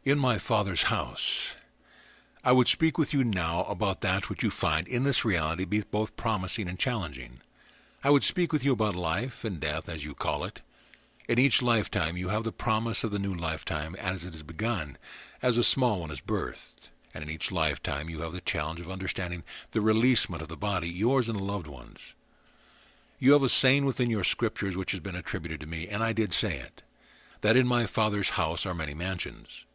in my Father's house. I would speak with you now about that which you find in this reality be both promising and challenging. I would speak with you about life and death, as you call it. In each lifetime you have the promise of the new lifetime as it is begun, as a small one is birthed. And in each lifetime you have the challenge of understanding the releasement of the body, yours and the loved ones. You have a saying within your scriptures which has been attributed to me, and I did say it, that in my Father's house are many mansions.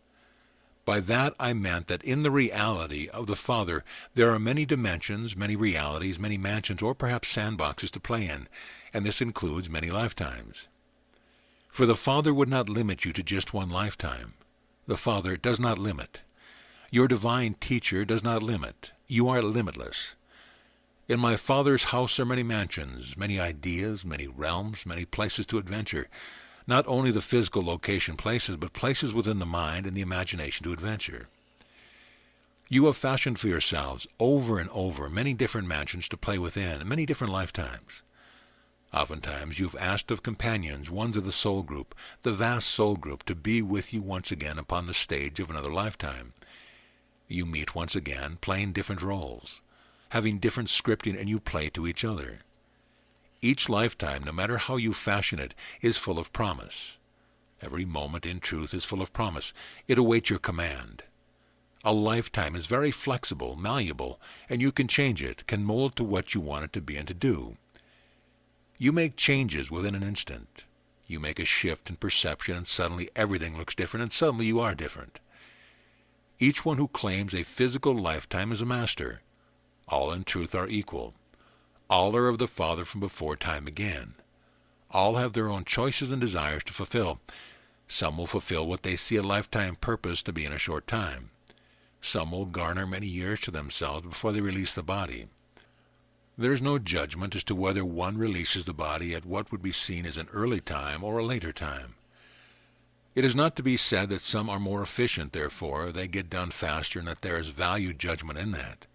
By that I meant that in the reality of the Father there are many dimensions, many realities, many mansions, or perhaps sandboxes to play in, and this includes many lifetimes. For the Father would not limit you to just one lifetime. The Father does not limit. Your divine teacher does not limit. You are limitless. In my Father's house are many mansions, many ideas, many realms, many places to adventure. Not only the physical location places, but places within the mind and the imagination to adventure. You have fashioned for yourselves over and over many different mansions to play within, many different lifetimes. Oftentimes you have asked of companions, ones of the soul group, the vast soul group, to be with you once again upon the stage of another lifetime. You meet once again, playing different roles, having different scripting, and you play to each other. Each lifetime, no matter how you fashion it, is full of promise. Every moment, in truth, is full of promise. It awaits your command. A lifetime is very flexible, malleable, and you can change it, can mold to what you want it to be and to do. You make changes within an instant. You make a shift in perception, and suddenly everything looks different, and suddenly you are different. Each one who claims a physical lifetime is a master. All in truth are equal. All are of the Father from before time began. All have their own choices and desires to fulfill. Some will fulfill what they see a lifetime purpose to be in a short time. Some will garner many years to themselves before they release the body. There is no judgment as to whether one releases the body at what would be seen as an early time or a later time. It is not to be said that some are more efficient, therefore they get done faster, and that there is value judgment in that.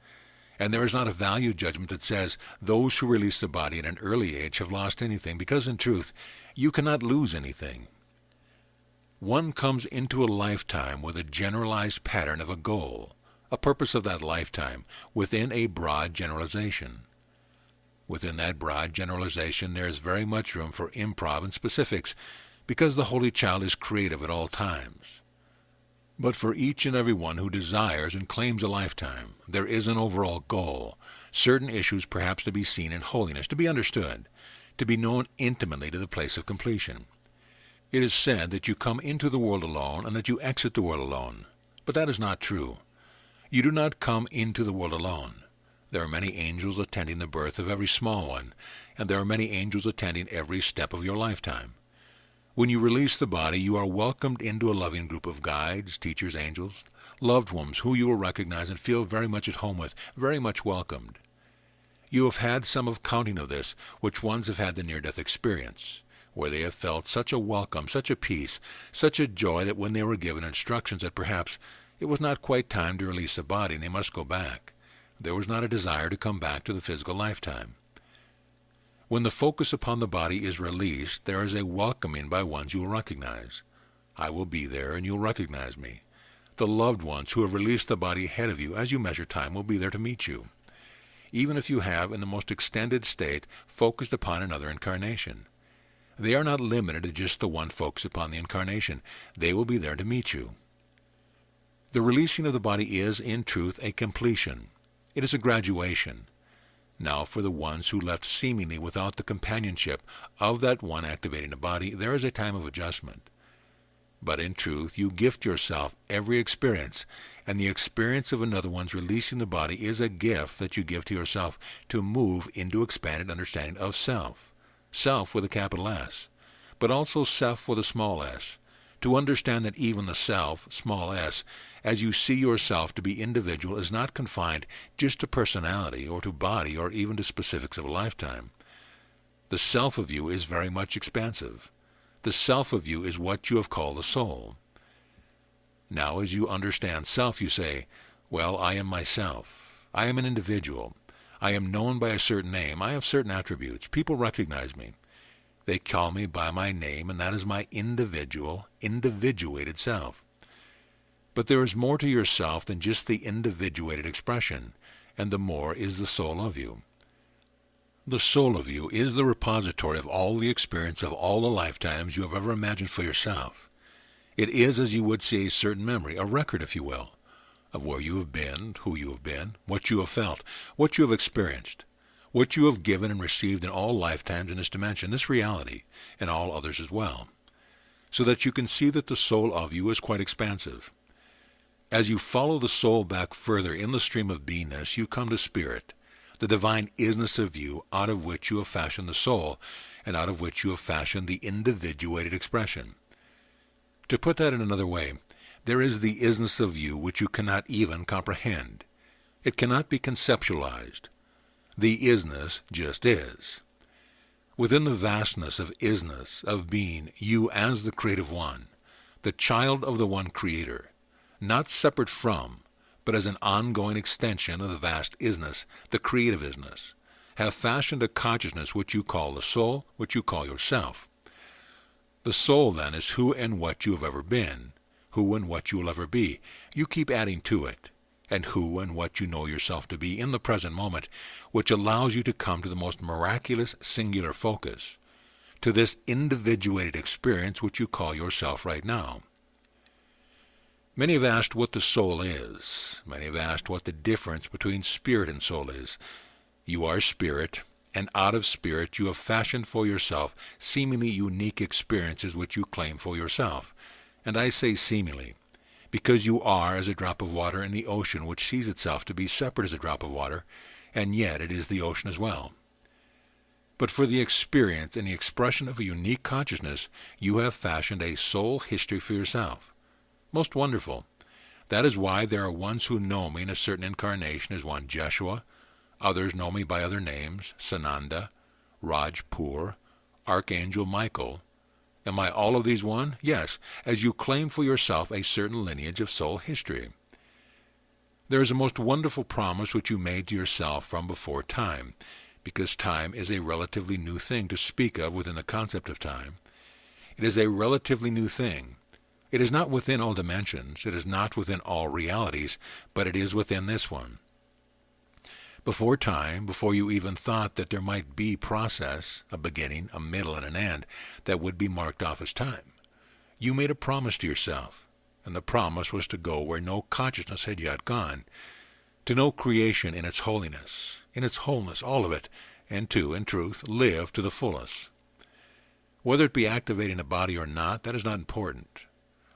And there is not a value judgment that says those who release the body at an early age have lost anything, because in truth, you cannot lose anything. One comes into a lifetime with a generalized pattern of a goal, a purpose of that lifetime, within a broad generalization. Within that broad generalization there is very much room for improv and specifics, because the Holy Child is creative at all times. But for each and every one who desires and claims a lifetime, there is an overall goal, certain issues perhaps to be seen in holiness, to be understood, to be known intimately to the place of completion. It is said that you come into the world alone and that you exit the world alone, but that is not true. You do not come into the world alone. There are many angels attending the birth of every small one, and there are many angels attending every step of your lifetime. When you release the body, you are welcomed into a loving group of guides, teachers, angels, loved ones who you will recognize and feel very much at home with, very much welcomed. You have had some of counting of this, which ones have had the near-death experience, where they have felt such a welcome, such a peace, such a joy that when they were given instructions that perhaps it was not quite time to release the body and they must go back, there was not a desire to come back to the physical lifetime. When the focus upon the body is released, there is a welcoming by ones you will recognize. I will be there, and you will recognize me. The loved ones who have released the body ahead of you as you measure time will be there to meet you. Even if you have, in the most extended state, focused upon another incarnation. They are not limited to just the one focus upon the incarnation. They will be there to meet you. The releasing of the body is, in truth, a completion. It is a graduation. Now for the ones who left seemingly without the companionship of that one activating the body, there is a time of adjustment. But in truth, you gift yourself every experience, and the experience of another one's releasing the body is a gift that you give to yourself to move into expanded understanding of self. Self with a capital S, but also self with a small s. To understand that even the self, small s, as you see yourself to be individual, is not confined just to personality or to body or even to specifics of a lifetime. The self of you is very much expansive. The self of you is what you have called the soul. Now as you understand self, you say, well, I am myself. I am an individual. I am known by a certain name. I have certain attributes. People recognize me. They call me by my name, and that is my individual, individuated self. But there is more to yourself than just the individuated expression, and the more is the soul of you. The soul of you is the repository of all the experience of all the lifetimes you have ever imagined for yourself. It is, as you would say, a certain memory, a record, if you will, of where you have been, who you have been, what you have felt, what you have experienced, what you have given and received in all lifetimes in this dimension, this reality, and all others as well, so that you can see that the soul of you is quite expansive. As you follow the soul back further in the stream of beingness, you come to spirit, the divine isness of you, out of which you have fashioned the soul, and out of which you have fashioned the individuated expression. To put that in another way, there is the isness of you which you cannot even comprehend. It cannot be conceptualized. The isness just is. Within the vastness of isness, of being, you as the creative one, the child of the one creator, not separate from, but as an ongoing extension of the vast isness, the creative isness, have fashioned a consciousness which you call the soul, which you call yourself. The soul, then, is who and what you have ever been, who and what you will ever be. You keep adding to it, and who and what you know yourself to be in the present moment, which allows you to come to the most miraculous singular focus, to this individuated experience which you call yourself right now. Many have asked what the soul is. Many have asked what the difference between spirit and soul is. You are spirit, and out of spirit you have fashioned for yourself seemingly unique experiences which you claim for yourself. And I say seemingly, because you are as a drop of water in the ocean which sees itself to be separate as a drop of water, and yet it is the ocean as well. But for the experience and the expression of a unique consciousness, you have fashioned a soul history for yourself. Most wonderful. That is why there are ones who know me in a certain incarnation as one Jeshua, others know me by other names, Sananda, Rajpur, Archangel Michael. Am I all of these one? Yes, as you claim for yourself a certain lineage of soul history. There is a most wonderful promise which you made to yourself from before time, because time is a relatively new thing to speak of within the concept of time. It is a relatively new thing. It is not within all dimensions, it is not within all realities, but it is within this one. Before time, before you even thought that there might be process, a beginning, a middle, and an end that would be marked off as time, you made a promise to yourself, and the promise was to go where no consciousness had yet gone, to know creation in its holiness, in its wholeness, all of it, and to, in truth, live to the fullest. Whether it be activating a body or not, that is not important.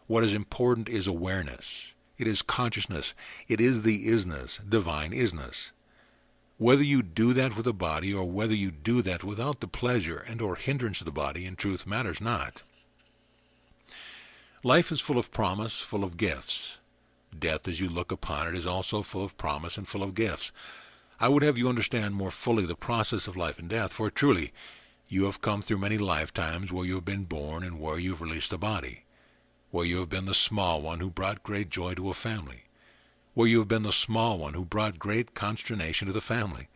What is important is awareness. It is consciousness. It is the isness, divine isness. Whether you do that with a body or whether you do that without the pleasure and or hindrance of the body, in truth, matters not. Life is full of promise, full of gifts. Death, as you look upon it, is also full of promise and full of gifts. I would have you understand more fully the process of life and death, for truly, you have come through many lifetimes where you have been born and where you have released the body, where you have been the small one who brought great joy to a family, where you have been the small one who brought great consternation to the family.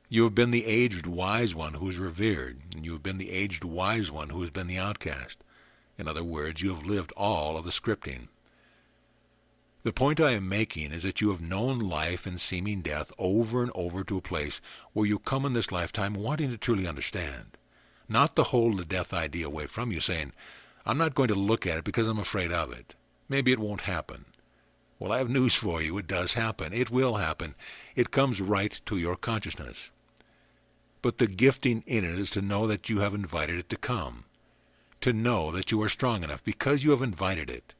You have been the aged wise one who is revered, and you have been the aged wise one who has been the outcast. In other words, you have lived all of the scripting. The point I am making is that you have known life and seeming death over and over to a place where you come in this lifetime wanting to truly understand, not to hold the death idea away from you, saying, I'm not going to look at it because I'm afraid of it. Maybe it won't happen. Well, I have news for you. It does happen. It will happen. It comes right to your consciousness. But the gifting in it is to know that you have invited it to come, to know that you are strong enough because you have invited it,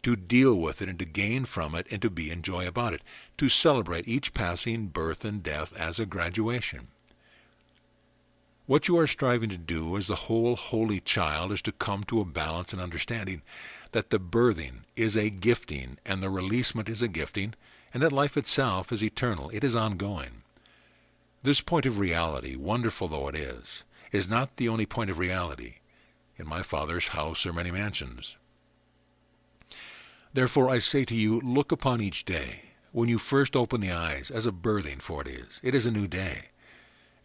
to deal with it and to gain from it and to be in joy about it, to celebrate each passing birth and death as a graduation. What you are striving to do as the whole holy child is to come to a balance and understanding that the birthing is a gifting and the releasement is a gifting, and that life itself is eternal. It is ongoing. This point of reality, wonderful though it is not the only point of reality. In my Father's house are many mansions. Therefore I say to you, look upon each day, when you first open the eyes, as a birthing, for it is. It is a new day.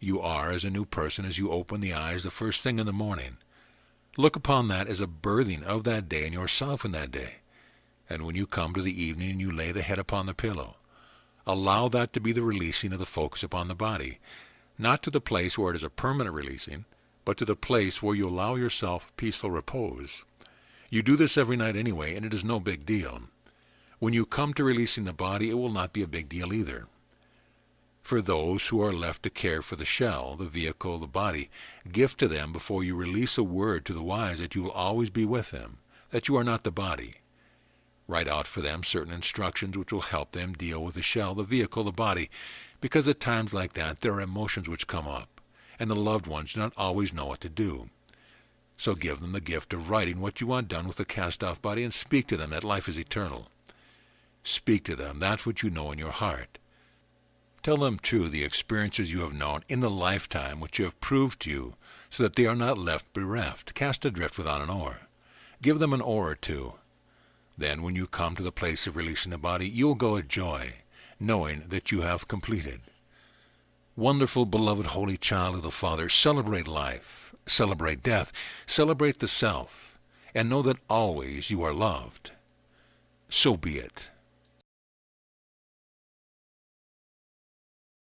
You are as a new person as you open the eyes the first thing in the morning. Look upon that as a birthing of that day and yourself in that day, And when you come to the evening and you lay the head upon the pillow, allow that to be the releasing of the focus upon the body, not to the place where it is a permanent releasing, but to the place where you allow yourself peaceful repose. You do this every night anyway, and it is no big deal. When you come to releasing the body, it will not be a big deal either. For those who are left to care for the shell, the vehicle, the body, gift to them before you release a word to the wise that you will always be with them, that you are not the body. Write out for them certain instructions which will help them deal with the shell, the vehicle, the body, because at times like that there are emotions which come up, and the loved ones do not always know what to do. So give them the gift of writing what you want done with the cast-off body, and speak to them that life is eternal. Speak to them that which you know in your heart. Tell them, too, the experiences you have known in the lifetime which you have proved to you, so that they are not left bereft, cast adrift without an oar. Give them an oar or two. Then, when you come to the place of releasing the body, you will go with joy, knowing that you have completed. Wonderful, beloved, holy child of the Father, celebrate life, celebrate death, celebrate the self, and know that always you are loved. So be it.